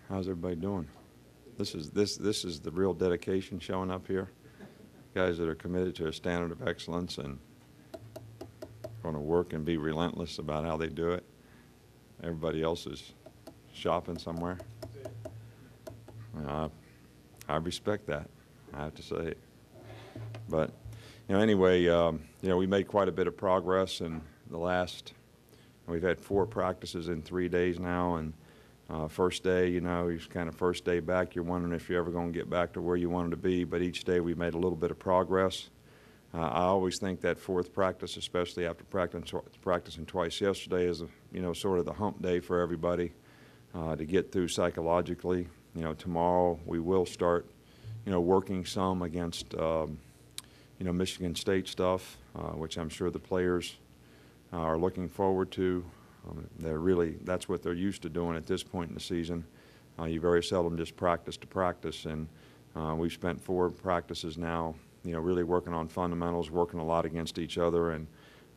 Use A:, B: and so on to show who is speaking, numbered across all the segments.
A: How's everybody doing? This is the real dedication showing up here. Guys that are committed to a standard of excellence and going to work and be relentless about how they do it. Everybody else is shopping somewhere. I respect that, I have to say. But anyway, we made quite a bit of progress in the last. We've had 4 practices in 3 days now, and first day, it's kind of first day back. You're wondering if you're ever going to get back to where you wanted to be, but each day we made a little bit of progress. I always think that 4th practice, especially after practicing twice yesterday, is sort of the hump day for everybody to get through psychologically. Tomorrow we will start, working some against, Michigan State stuff, which I'm sure the players are looking forward to. That's what they're used to doing at this point in the season. You very seldom just practice to practice, and we've spent 4 practices now, really working on fundamentals, working a lot against each other, and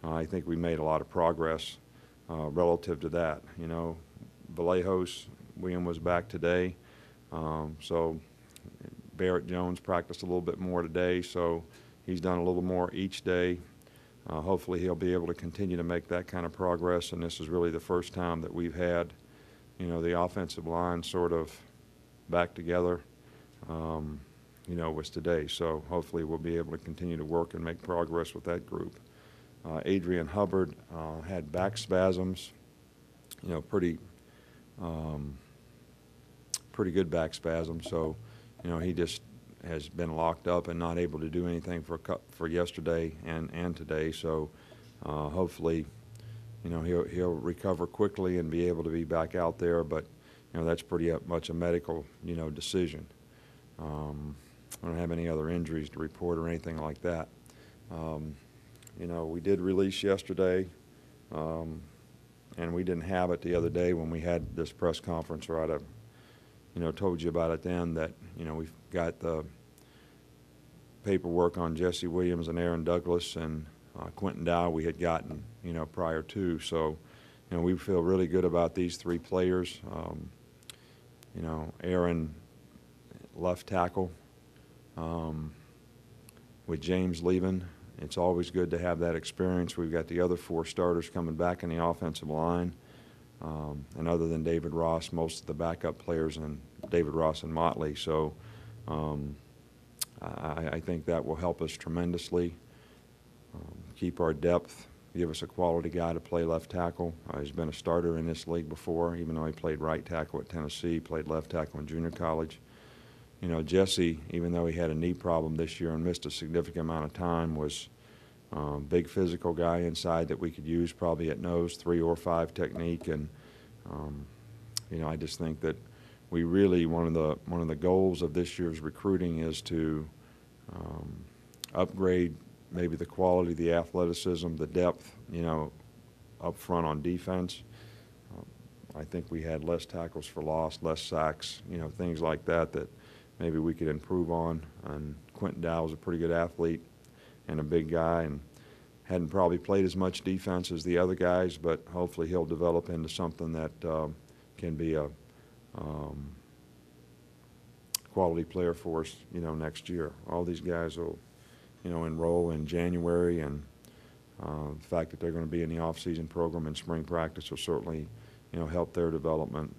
A: I think we made a lot of progress relative to that. Vallejos, William was back today, so Barrett Jones practiced a little bit more today, so he's done a little more each day. Hopefully he'll be able to continue to make that kind of progress, and this is really the first time that we've had, the offensive line sort of back together, was today. So hopefully we'll be able to continue to work and make progress with that group. Adrian Hubbard had back spasms, pretty good back spasms. So, he just has been locked up and not able to do anything for yesterday and today. So hopefully, he'll recover quickly and be able to be back out there. But that's pretty much a medical decision. I don't have any other injuries to report or anything like that. We did release yesterday, and we didn't have it the other day when we had this press conference, or I'd have told you about it then, that we've got the paperwork on Jesse Williams and Aaron Douglas and Quentin Dow we had gotten prior to. So we feel really good about these 3 players. Aaron, left tackle, with James leaving, it's always good to have that experience. We've got the other 4 starters coming back in the offensive line. And other than David Ross, most of the backup players, and David Ross and Motley. So I think that will help us tremendously, keep our depth, give us a quality guy to play left tackle. He's been a starter in this league before, even though he played right tackle at Tennessee, played left tackle in junior college. Jesse, even though he had a knee problem this year and missed a significant amount of time, was a big physical guy inside that we could use probably at nose, 3 or 5 technique. And I just think that we really, one of the goals of this year's recruiting is to upgrade maybe the quality, the athleticism, the depth, up front on defense. I think we had less tackles for loss, less sacks, things like that maybe we could improve on. And Quentin Dow is a pretty good athlete and a big guy, and hadn't probably played as much defense as the other guys, but hopefully he'll develop into something that can be a quality player for us, next year. All these guys will, enroll in January, and the fact that they're going to be in the off-season program and spring practice will certainly, help their development,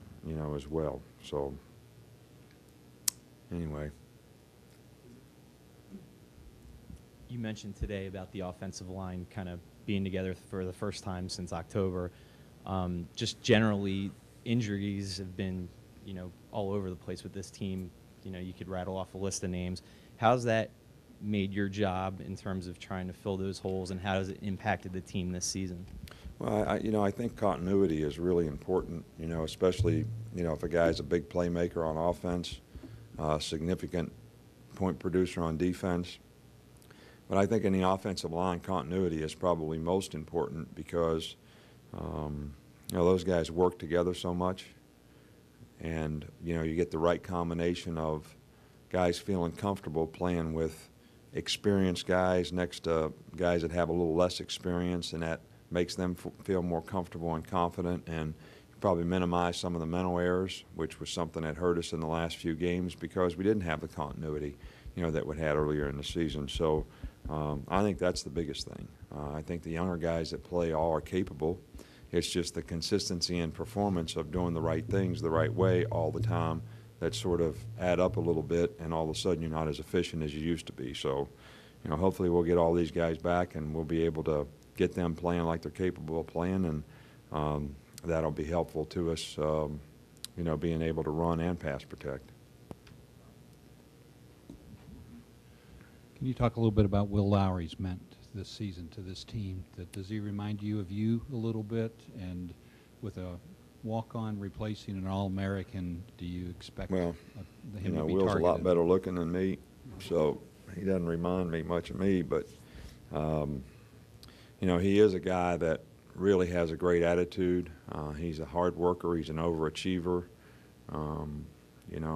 A: as well. So anyway.
B: You mentioned today about the offensive line kind of being together for the first time since October. Just generally, injuries have been, all over the place with this team. You could rattle off a list of names. How's that made your job in terms of trying to fill those holes, and how has it impacted the team this season?
A: Well, I think continuity is really important, especially, if a guy's a big playmaker on offense, significant point producer on defense. But I think in the offensive line, continuity is probably most important because, those guys work together so much, and, you get the right combination of guys feeling comfortable playing with experienced guys next to guys that have a little less experience, and that makes them feel more comfortable and confident, and probably minimize some of the mental errors, which was something that hurt us in the last few games because we didn't have the continuity, that we had earlier in the season. So I think that's the biggest thing. I think the younger guys that play all are capable. It's just the consistency and performance of doing the right things the right way all the time that sort of add up a little bit, and all of a sudden you're not as efficient as you used to be. So, hopefully we'll get all these guys back and we'll be able to get them playing like they're capable of playing, and that'll be helpful to us, being able to run and pass protect.
C: Can you talk a little bit about Will Lowry's meant this season to this team? Does he remind you of you a little bit? And with a walk-on replacing an All-American, do you expect him to be
A: Will's
C: targeted?
A: a lot better looking than me, so he doesn't remind me much of me. But, he is a guy that really has a great attitude. He's a hard worker. He's an overachiever.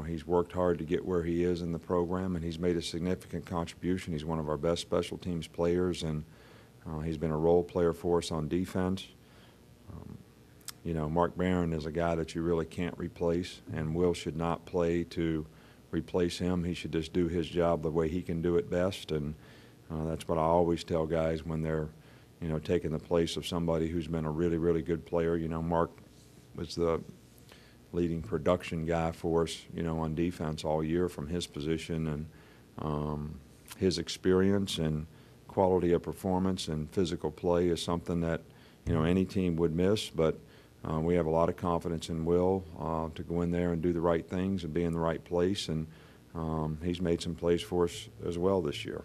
A: He's worked hard to get where he is in the program, and he's made a significant contribution. He's one of our best special teams players, and he's been a role player for us on defense. Mark Barron is a guy that you really can't replace, and Will should not play to replace him. He should just do his job the way he can do it best, and that's what I always tell guys when they're, taking the place of somebody who's been a really, really good player. Mark was the leading production guy for us, on defense all year from his position, and his experience and quality of performance and physical play is something that, any team would miss. But we have a lot of confidence in Will to go in there and do the right things and be in the right place, and he's made some plays for us as well this year.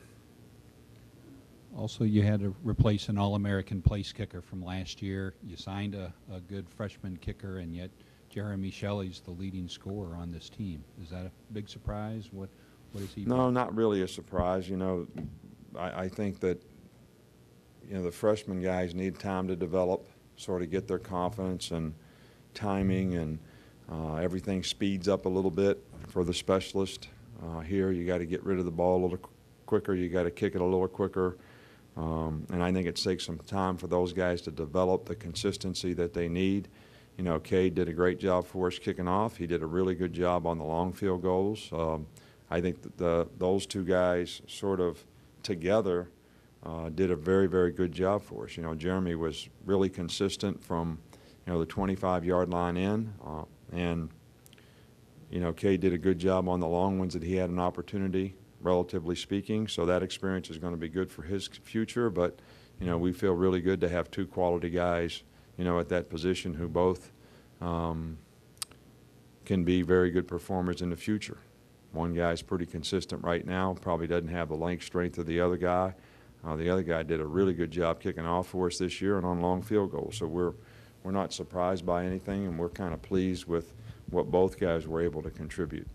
C: Also, you had to replace an All-American place kicker from last year. You signed a good freshman kicker, and yet Jeremy Shelley's the leading scorer on this team. Is that a big surprise? What is he?
A: No, not really a surprise. I think that, the freshman guys need time to develop, sort of get their confidence and timing, and everything speeds up a little bit for the specialist. Here you got to get rid of the ball a little quicker. You got to kick it a little quicker. And I think it takes some time for those guys to develop the consistency that they need. Cade did a great job for us kicking off. He did a really good job on the long field goals. I think that those two guys sort of together did a very, very good job for us. Jeremy was really consistent from, the 25-yard line in, and, Cade did a good job on the long ones that he had an opportunity, relatively speaking. So that experience is going to be good for his future. But, we feel really good to have two quality guys, at that position who both can be very good performers in the future. One guy's pretty consistent right now, probably doesn't have the length strength of the other guy. The other guy did a really good job kicking off for us this year and on long field goals. So we're not surprised by anything, and we're kind of pleased with what both guys were able to contribute.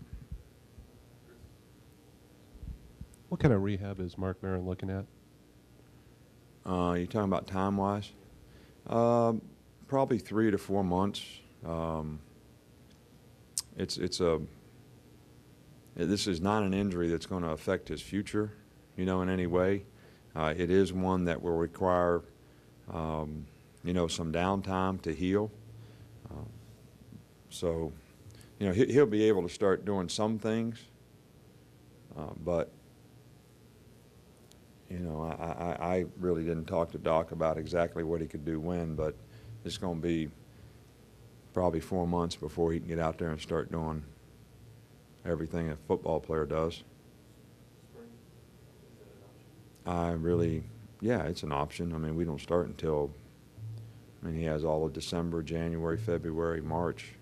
D: What kind of rehab is Mark Barron looking at?
A: You talking about time-wise? Probably 3 to 4 months. This is not an injury that's going to affect his future, in any way. It is one that will require, some downtime to heal. So, he'll be able to start doing some things, but I really didn't talk to Doc about exactly what he could do when, but it's going to be probably 4 months before he can get out there and start doing everything a football player does. Yeah, it's an option. I mean, we don't start until, he has all of December, January, February, March.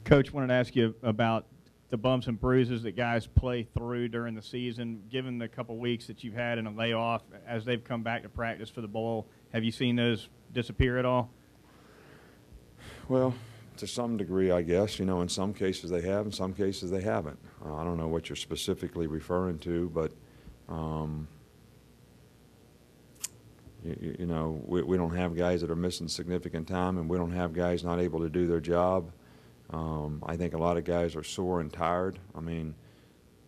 E: Coach, wanted to ask you about the bumps and bruises that guys play through during the season. Given the couple weeks that you've had in a layoff, as they've come back to practice for the bowl, have you seen those disappear at all?
A: Well, to some degree, I guess. In some cases they have, in some cases they haven't. I don't know what you're specifically referring to, but we don't have guys that are missing significant time, and we don't have guys not able to do their job. I think a lot of guys are sore and tired.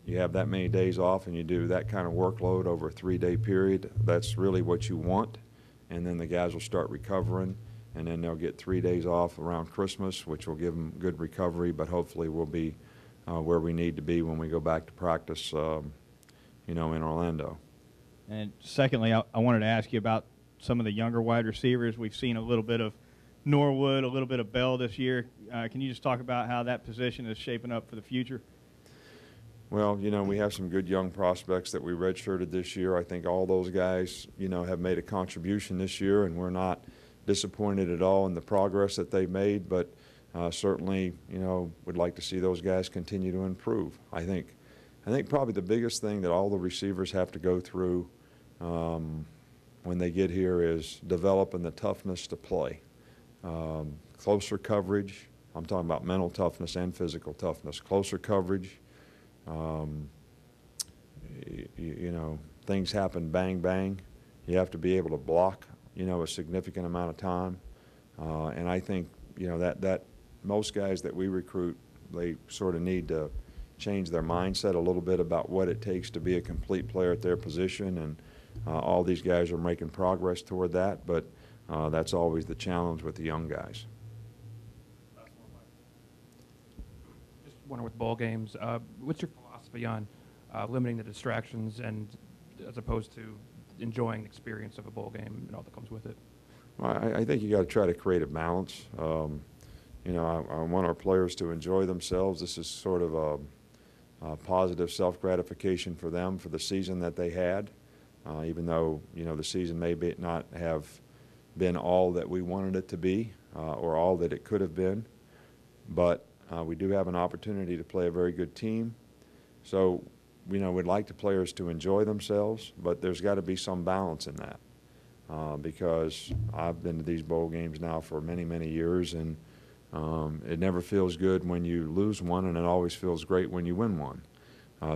A: You have that many days off and you do that kind of workload over a 3-day period, that's really what you want. and then the guys will start recovering, and then they'll get 3 days off around Christmas, which will give them good recovery, but hopefully we'll be where we need to be when we go back to practice, you know, in Orlando.
E: And secondly, I wanted to ask you about some of the younger wide receivers. We've seen a little bit of Norwood, a little bit of Bell this year. Can you just talk about how that position is shaping up for the future?
A: Well, you know, we have some good young prospects that we redshirted this year. I think all those guys, you know, have made a contribution this year, and we're not disappointed at all in the progress that they've made, but certainly, you know, would like to see those guys continue to improve. I think probably the biggest thing that all the receivers have to go through when they get here is developing the toughness to play. Closer coverage, I'm talking about mental toughness and physical toughness. Closer coverage, you know, things happen bang, bang. You have to be able to block, you know, a significant amount of time. And I think, you know, that most guys that we recruit, they sort of need to change their mindset a little bit about what it takes to be a complete player at their position, and all these guys are making progress toward that, but that's always the challenge with the young guys.
F: Just wondering with bowl games, what's your philosophy on limiting the distractions and as opposed to enjoying the experience of a bowl game and all that comes with it?
A: Well, I think you got to try to create a balance. You know, I want our players to enjoy themselves. This is sort of a positive self-gratification for them for the season that they had, even though, you know, the season may not have been all that we wanted it to be or all that it could have been. But we do have an opportunity to play a very good team. So, you know, we'd like the players to enjoy themselves, but there's got to be some balance in that because I've been to these bowl games now for many, many years, and it never feels good when you lose one, and it always feels great when you win one.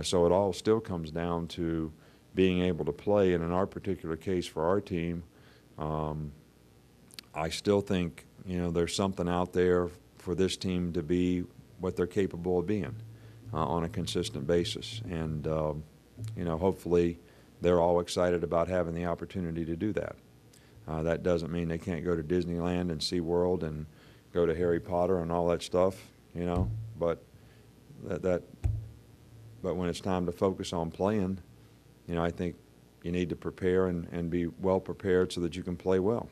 A: So it all still comes down to being able to play, and in our particular case for our team, I still think, you know, there's something out there for this team to be what they're capable of being on a consistent basis. And, you know, hopefully they're all excited about having the opportunity to do that. That doesn't mean they can't go to Disneyland and SeaWorld and go to Harry Potter and all that stuff, you know, but but when it's time to focus on playing, you know, I think you need to prepare and be well prepared so that you can play well.